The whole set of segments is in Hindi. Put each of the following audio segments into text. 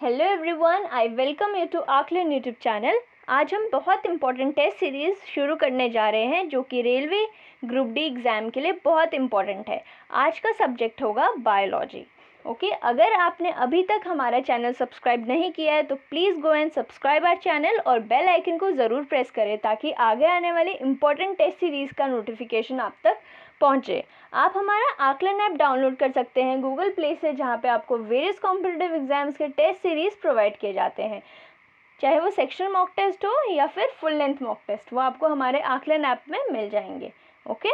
Hello everyone, I welcome you to Aakalan YouTube channel. आज हम बहुत इंपॉर्टेंट टेस्ट सीरीज़ शुरू करने जा रहे हैं जो कि रेलवे ग्रुप डी एग्ज़ाम के लिए बहुत इंपॉर्टेंट है। आज का सब्जेक्ट होगा बायोलॉजी। ओके, अगर आपने अभी तक हमारा चैनल सब्सक्राइब नहीं किया है तो please go and subscribe our channel और बेल आइकन को ज़रूर प्रेस करें ताकि आगे आने वाली इंपॉर्टेंट टेस्ट सीरीज़ का नोटिफिकेशन आप तक पहुँचे। आप हमारा आकलन ऐप डाउनलोड कर सकते हैं गूगल प्ले से, जहाँ पे आपको वेरियस कॉम्पिटिटिव एग्जाम्स के टेस्ट सीरीज़ प्रोवाइड किए जाते हैं, चाहे वो सेक्शनल मॉक टेस्ट हो या फिर फुल लेंथ मॉक टेस्ट, वो आपको हमारे आकलन ऐप में मिल जाएंगे। Okay,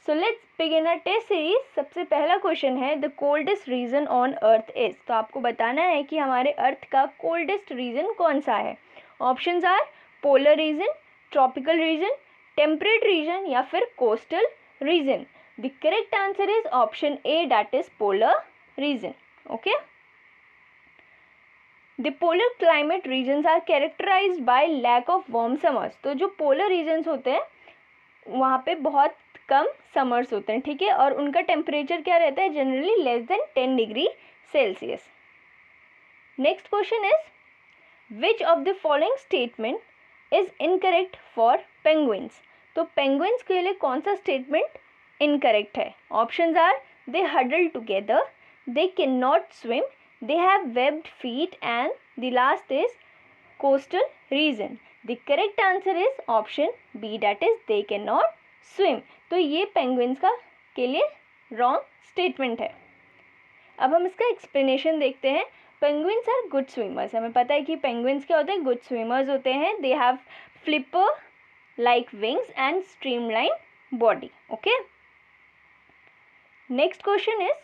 so let's begin a test series. सबसे पहला क्वेश्चन है, the coldest region on earth is. तो आपको बताना है कि हमारे अर्थ का कोल्डेस्ट रीजन कौन सा है। Options are polar region, tropical region, temperate region या फिर coastal region. The correct answer is option A, that is polar region. Okay. The polar climate regions are characterized by lack of warm summers. तो जो polar regions होते हैं वहाँ पे बहुत कम summers होते हैं, ठीक है, और उनका टेम्परेचर क्या रहता है, generally less than 10 degree Celsius. Next question is, which of the following statement is incorrect for penguins. तो पेंगुइन्स के लिए कौन सा स्टेटमेंट इनकरेक्ट है। Options are, they huddle together, they can not swim, they have webbed feet and the last is coastal region. The correct answer is option B, that is they can not swim. तो ये पेंगुइन्स का के लिए रॉन्ग स्टेटमेंट है। अब हम इसका एक्सप्लेनेशन देखते हैं। Penguins are good swimmers. हमें पता है कि पेंगुइन्स क्या होते हैं, गुड स्विमर्स होते हैं। They have flipper like Winx and streamline body. Okay, next question is,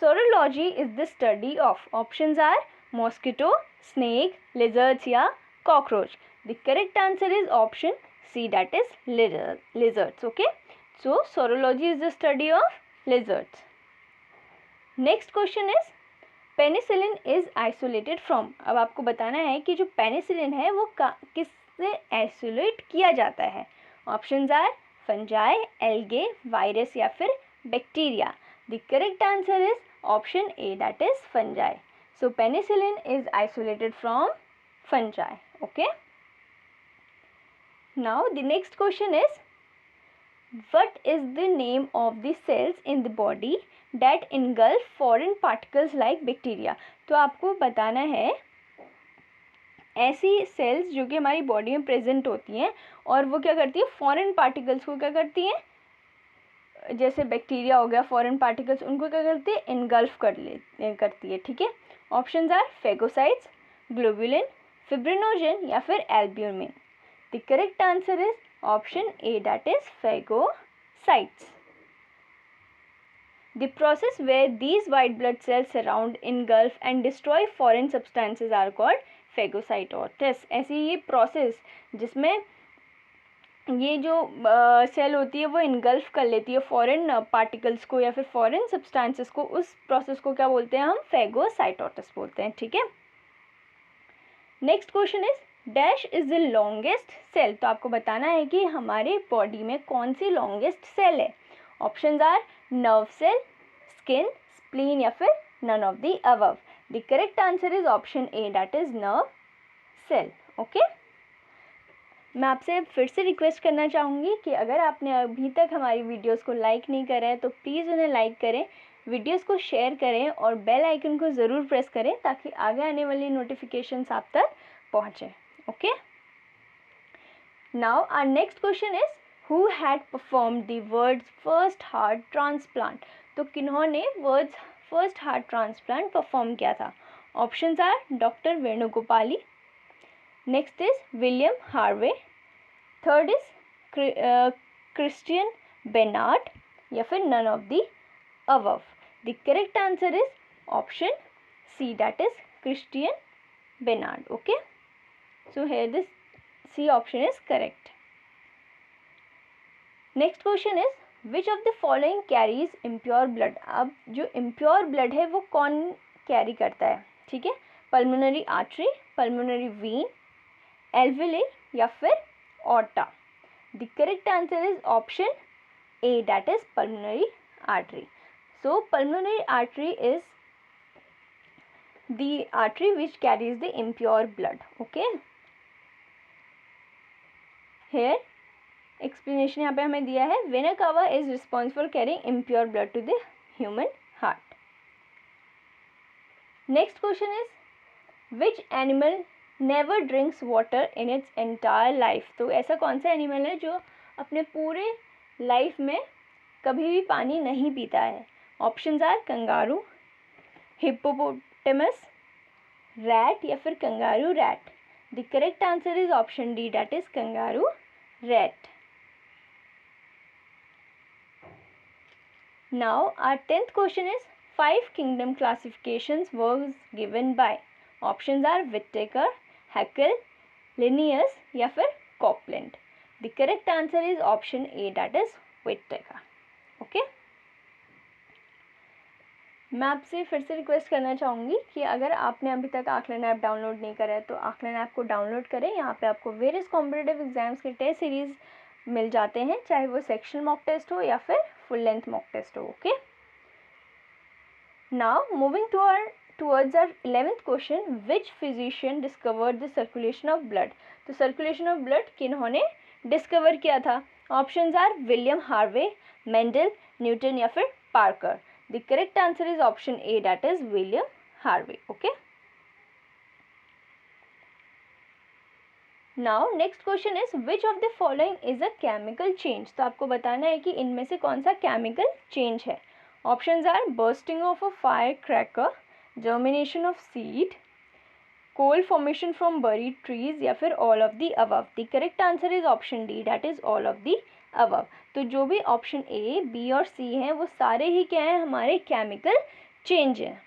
sorology is the study of. Options are mosquito, snake, lizards या cockroach. The correct answer is option C, that is lizards. Okay, so sorology is the study of lizards. Next question is, penicillin is isolated from. अब आपको बताना है कि जो penicillin है वो किससे isolate किया जाता है। Options are fungi, algae, virus या फिर bacteria. The correct answer is option A, that is fungi. So penicillin is isolated from fungi. Okay. Now the next question is, what is the name of the cells in the body that engulf foreign particles like bacteria? तो आपको बताना है ऐसी सेल्स जो कि हमारी बॉडी में प्रेजेंट होती हैं और वो क्या करती है, फॉरेन पार्टिकल्स को क्या करती हैं, जैसे बैक्टीरिया हो गया, फॉरेन पार्टिकल्स, उनको क्या करती है, इनगल्फ करती है। ठीक है, options are phagocytes, globulin, fibrinogen या फिर albumin. The correct answer is option A, that is phagocytes. The process where these white blood cells surround, engulf and destroy foreign substances are called phagocytosis. ऐसी ये प्रोसेस जिसमें ये जो सेल होती है वो इनगल्फ कर लेती है फॉरेन पार्टिकल्स को या फिर फॉरेन सब्सटेंसेस को, उस प्रोसेस को क्या बोलते हैं, हम फेगोसाइटोसिस बोलते हैं। ठीक है, next question is, dash is the longest cell. तो आपको बताना है कि हमारे बॉडी में कौन सी लॉन्गेस्ट सेल है। Options are nerve cell, skin, spleen या फिर none of the above. The correct answer is option A, that is nerve cell. Okay, मैं आपसे फिर से रिक्वेस्ट करना चाहूँगी कि अगर आपने अभी तक हमारी वीडियोस को लाइक नहीं करा है तो प्लीज़ उन्हें लाइक करें, वीडियोस को शेयर करें और बेल आइकन को ज़रूर प्रेस करें ताकि आगे आने वाली नोटिफिकेशंस आप तक पहुँचें। Okay, now our next question is, who had perform the world's first heart transplant. तो किन्होंने world's first heart transplant perform किया था। Options are doctor Venugopali, next is William Harvey, third is Christian Barnard या फिर none of the above. The correct answer is option C, that is Christian Barnard. Okay, so here this C option is correct. Next question is, which of the following carries impure blood. अब जो इम्प्योर ब्लड है वो कौन कैरी करता है। ठीक है, पल्मोनरी आर्टरी, पल्मोनरी वीन, एल्वियली या फिर aorta. The correct answer is option A, that is pulmonary artery. So pulmonary artery is the artery which carries the impure blood. Okay, here explanation यहाँ पे हमें दिया है, vena cava is responsible for carrying impure blood to the human heart. Next question is, which animal never drinks water in its entire life? तो ऐसा कौन सा एनिमल है जो अपने पूरे लाइफ में कभी भी पानी नहीं पीता है? Options are kangaroo, hippopotamus, rat या फिर kangaroo rat. The correct answer is option D, that is kangaroo rat. Now our 10th question is 5 kingdom classifications was given by. Options are Whittaker, Haeckel, Linnaeus या फिर Copeland. The correct answer is option A, that is Whittaker. Okay, मैं आपसे फिर से रिक्वेस्ट करना चाहूँगी कि अगर आपने अभी तक आकलन ऐप डाउनलोड नहीं करा है तो आकलन ऐप को डाउनलोड करें. यहाँ पे आपको वेरियस कॉम्पिटिटिव एग्जाम्स के टेस्ट सीरीज़ मिल जाते हैं, चाहे वो सेक्शनल मॉक टेस्ट हो या फिर फुल लेंथ मॉक टेस्ट हो. Okay, now moving towards our 11th question, which physician discovered the circulation of blood? तो circulation of blood किन्होंने डिस्कवर किया था? Options are William Harvey, Mendel, Newton या फिर Parker. The correct answer is option A, that is William Harvey. Okay, now next question is, which of the following is a chemical change? तो आपको बताना है कि इनमें से कौन सा केमिकल चेंज है. Options are bursting of a fire cracker, germination of seed, coal formation from buried trees या फिर all of the above. The correct answer is option D, that is all of the above. तो जो भी ऑप्शन ए, बी और सी हैं वो सारे ही क्या हैं, हमारे केमिकल चेंज हैं.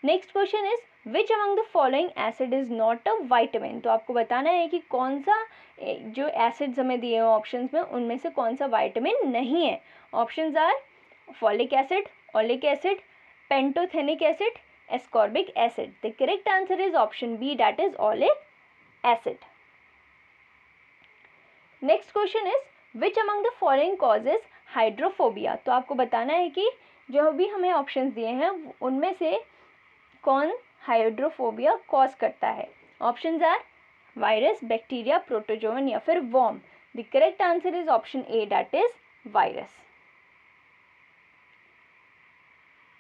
Next question is, which among the following acid is not a vitamin? तो आपको बताना है कि कौन सा जो एसिड्स हमें दिए हैं ऑप्शंस में उनमें से कौन सा वाइटामिन नहीं है. Options are folic acid, oleic acid, pantothenic acid, ascorbic acid. The correct answer is option B, that is oleic acid. Next question is, which among the following causes hydrophobia? तो आपको बताना है कि जो भी हमें ऑप्शंस दिए हैं उनमें से कौन हाइड्रोफोबिया कॉज करता है. Options are virus, bacteria, protozoan या फिर worm. The correct answer is option A, that is virus.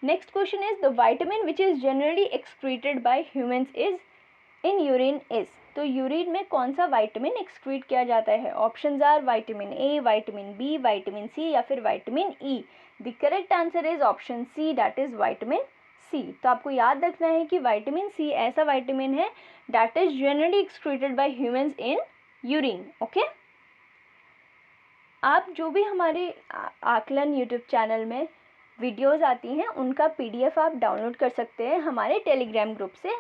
Next question is, the vitamin which is generally excreted by humans is in urine is. तो यूरिन में कौन सा विटामिन एक्सक्रीट किया जाता है? Options are vitamin A, vitamin B, vitamin C या फिर vitamin E. The correct answer is option C, that is vitamin C. तो आपको याद रखना है कि विटामिन सी ऐसा विटामिन है that is generally excreted by humans in urine. Okay, आप जो भी हमारे आकलन यूट्यूब चैनल में वीडियोस आती हैं उनका पीडीएफ आप डाउनलोड कर सकते हैं हमारे टेलीग्राम ग्रुप से.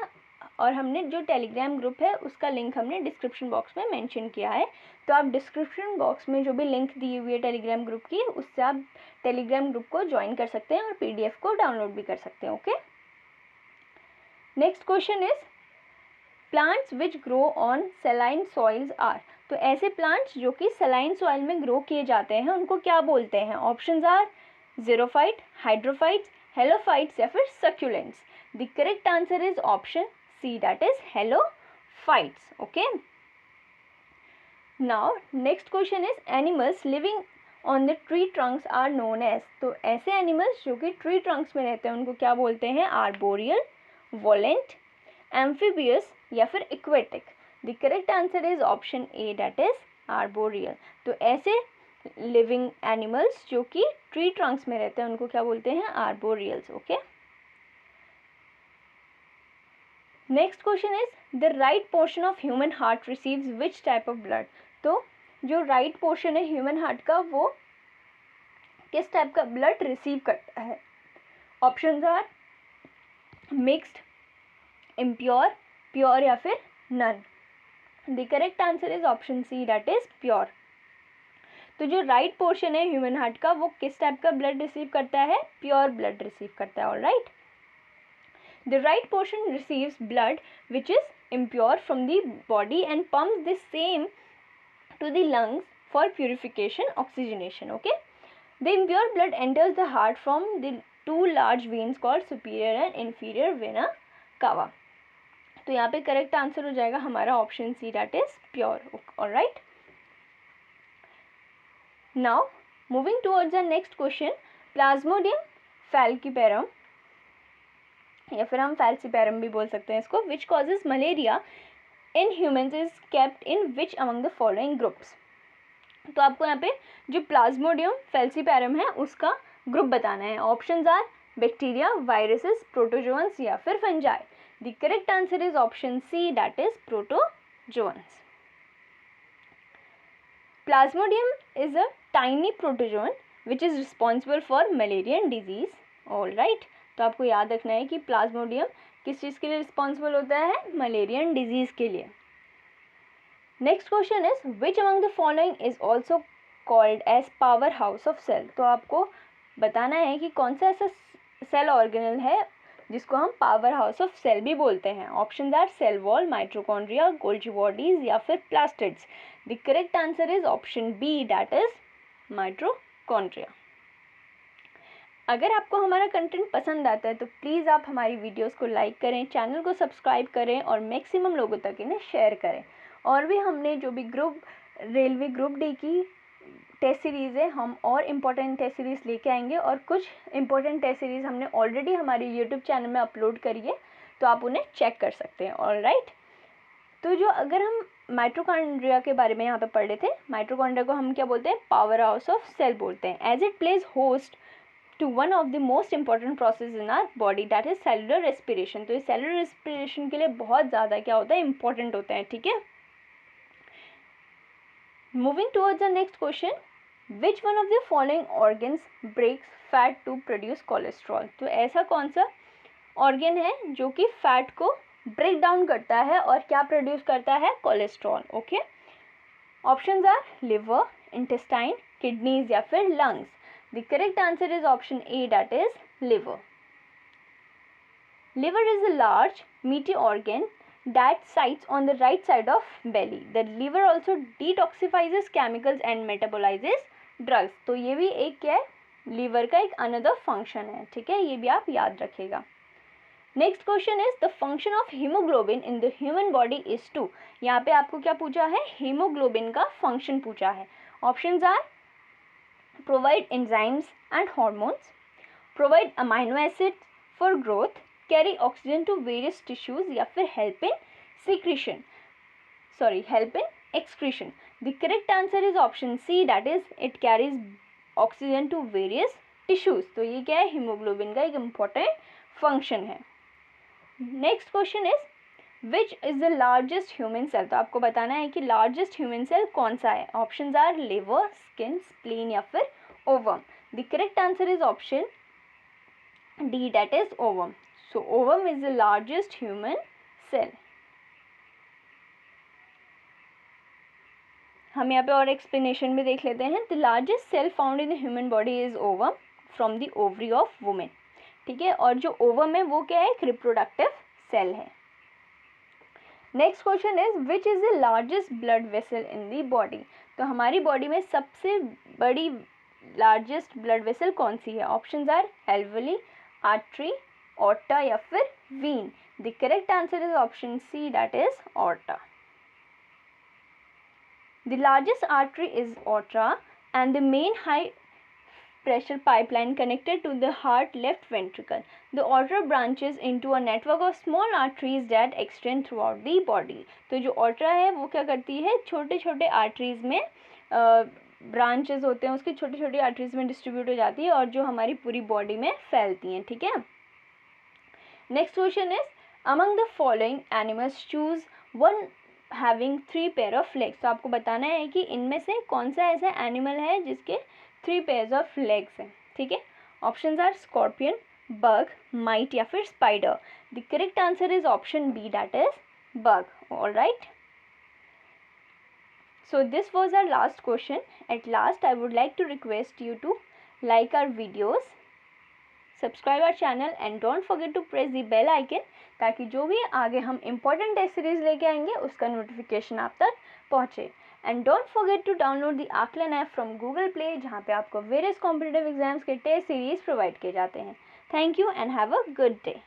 और हमने जो टेलीग्राम ग्रुप है उसका लिंक हमने डिस्क्रिप्शन बॉक्स में मेंशन किया है. तो आप डिस्क्रिप्शन बॉक्स में जो भी लिंक दी हुई है टेलीग्राम ग्रुप की, उससे आप टेलीग्राम ग्रुप को ज्वाइन कर सकते हैं और पीडीएफ को डाउनलोड भी कर सकते हैं. Okay, next question is, plants which grow on saline soils are. तो ऐसे प्लांट्स जो कि सलाइन सॉइल में ग्रो किए जाते हैं उनको क्या बोलते हैं? Options are xerophyte, hydrophytes, halophytes या फिर succulents. The correct answer is option C, that is halophytes. Okay, now next question is, animals living on the tree trunks are known as. तो ऐसे एनिमल्स जो कि ट्री ट्रंक्स में रहते हैं उनको क्या बोलते हैं? आर्बोरियल, वोलेंट, एम्फीबियस या फिर aquatic. The correct answer is option A, that is arboreal. तो ऐसे लिविंग एनिमल्स जो कि ट्री ट्रंक्स में रहते हैं उनको क्या बोलते हैं? Arboreals. Okay, next question is, the right portion of human heart receives which type of blood. तो जो राइट पोर्शन है ह्यूमन हार्ट का वो किस टाइप का ब्लड रिसीव करता है? Options are mixed, impure, pure या फिर none. The correct answer is option C, that is pure. तो जो राइट पोर्शन है ह्यूमन हार्ट का वो किस टाइप का ब्लड रिसीव करता है? प्योर ब्लड रिसीव करता है. Alright, the right portion receives blood which is impure from the body and pumps the same to the lungs for purification, oxygenation. Okay, the impure blood enters the heart from the 2 large veins called superior and inferior vena cava. तो यहाँ पे करेक्ट आंसर हो जाएगा हमारा option C, that is pure. Alright, now moving towards the next question. Plasmodium falciparum या फिर हम फैल्सिपैरम भी बोल सकते हैं इसको, which causes malaria in humans is kept in which among the following groups. तो आपको यहाँ पे जो प्लाज्मोडियम फैल्सिपैरम है उसका ग्रुप बताना है. Options are bacteria, viruses, protozoans या फिर fungi. The correct answer is option C, that is protozoans. Plasmodium is a tiny protozoan which is responsible for malarian disease. All right, तो आपको याद रखना है कि प्लाज्मोडियम किस चीज़ के लिए रिस्पॉन्सिबल होता है, मलेरियन डिजीज़ के लिए. Next question is which among the following is also called as power house of cell. तो आपको बताना है कि कौन सा ऐसा सेल ऑर्गेनल है जिसको हम पावर हाउस ऑफ सेल भी बोलते हैं. Options are cell wall, mitochondria, Golgi bodies या फिर plastids. The correct answer is option B, that is mitochondria. अगर आपको हमारा कंटेंट पसंद आता है तो प्लीज़ आप हमारी वीडियोस को लाइक करें, चैनल को सब्सक्राइब करें और मैक्सिमम लोगों तक इन्हें शेयर करें. और भी हमने जो भी रेलवे ग्रुप डी की टेस्ट सीरीज़ है, हम और इम्पोर्टेंट टेस्ट सीरीज़ लेके आएंगे और कुछ इम्पोर्टेंट टेस्ट सीरीज़ हमने ऑलरेडी हमारे यूट्यूब चैनल में अपलोड करी है, तो आप उन्हें चेक कर सकते हैं. ऑलराइट, तो जो अगर हम माइटोकॉन्ड्रिया के बारे में यहाँ पे पढ़ रहे थे, माइटोकॉन्ड्रिया को हम क्या बोलते हैं, पावर हाउस ऑफ सेल बोलते हैं. As it plays host to one of the most important process in our body, that is cellular respiration. तो ये cellular respiration के लिए बहुत ज़्यादा क्या होता है, important होता है. ठीक है, moving towards the next question, which one of the following organs breaks fat to produce cholesterol. तो ऐसा कौन सा ऑर्गन है जो कि फैट को ब्रेक डाउन करता है और क्या प्रोड्यूस करता है, cholesterol. Okay, options are liver, intestine, kidneys या फिर lungs. The correct answer is option A, that is liver. Liver is a large meaty organ that sits on the right side of belly. The liver also detoxifies chemicals and metabolizes drugs. तो ये भी एक क्या है, लीवर का एक अनदर फंक्शन है. ठीक है, ये भी आप याद रखिएगा. Next question is the function of haemoglobin in the human body is to. यहाँ पे आपको क्या पूछा है, हीमोग्लोबिन का फंक्शन पूछा है. Options are provide enzymes and hormones, provide amino acids for growth, carry oxygen to various tissues या फिर help in excretion. The correct answer is option C, that is it carries oxygen to various tissues. तो ये क्या है, हीमोग्लोबिन का एक important function है. Next question is which is the largest human cell. तो आपको बताना है कि लार्जेस्ट ह्यूमन सेल कौन सा है. Options are liver, skin, spleen या फिर ovum. The correct answer is option D, that is ovum. So ovum is the largest human cell. हम यहाँ पे और एक्सप्लेनेशन भी देख लेते हैं. The largest cell found in the human body is ovum from the ovary of women. ठीक है, और जो ओवम है वो क्या है, एक रिप्रोडक्टिव सेल है. Next question is which is the largest blood vessel in the body. तो हमारी बॉडी में सबसे बड़ी लार्जेस्ट ब्लड वेसल कौन सी है. Options are alveoli, artery, aorta या फिर vein. The correct answer is option C, that is aorta. The largest artery is aorta and the main high pressure pipeline connected to the heart left ventricle. The aorta branches into a network of small arteries that extend throughout the body. तो जो aorta है वो क्या करती है, छोटे छोटे arteries में ब्रांचेस होते हैं, उसकी छोटी छोटी आर्टरीज में डिस्ट्रीब्यूट हो जाती है और जो हमारी पूरी बॉडी में फैलती हैं. ठीक है, next question is among the following animals choose one having 3 pair of legs. तो आपको बताना है कि इनमें से कौन सा ऐसा एनिमल है जिसके 3 पेयर्स ऑफ लेग्स हैं. ठीक है, options are scorpion, bug, mite या फिर spider. The correct answer is option B, that is bug. All right, so this was our last question. At last I would like to request you to like our videos, subscribe our channel and don't forget to press the bell icon ताकि जो भी आगे हम important टेस्ट सीरीज लेके आएंगे उसका नोटिफिकेशन आप तक पहुँचे. And don't forget to download the Aakalan app from Google Play, जहाँ पे आपको वेरियस कॉम्पिटिटिव एग्जाम्स के टेस्ट सीरीज प्रोवाइड किए जाते हैं. Thank you and have a good day.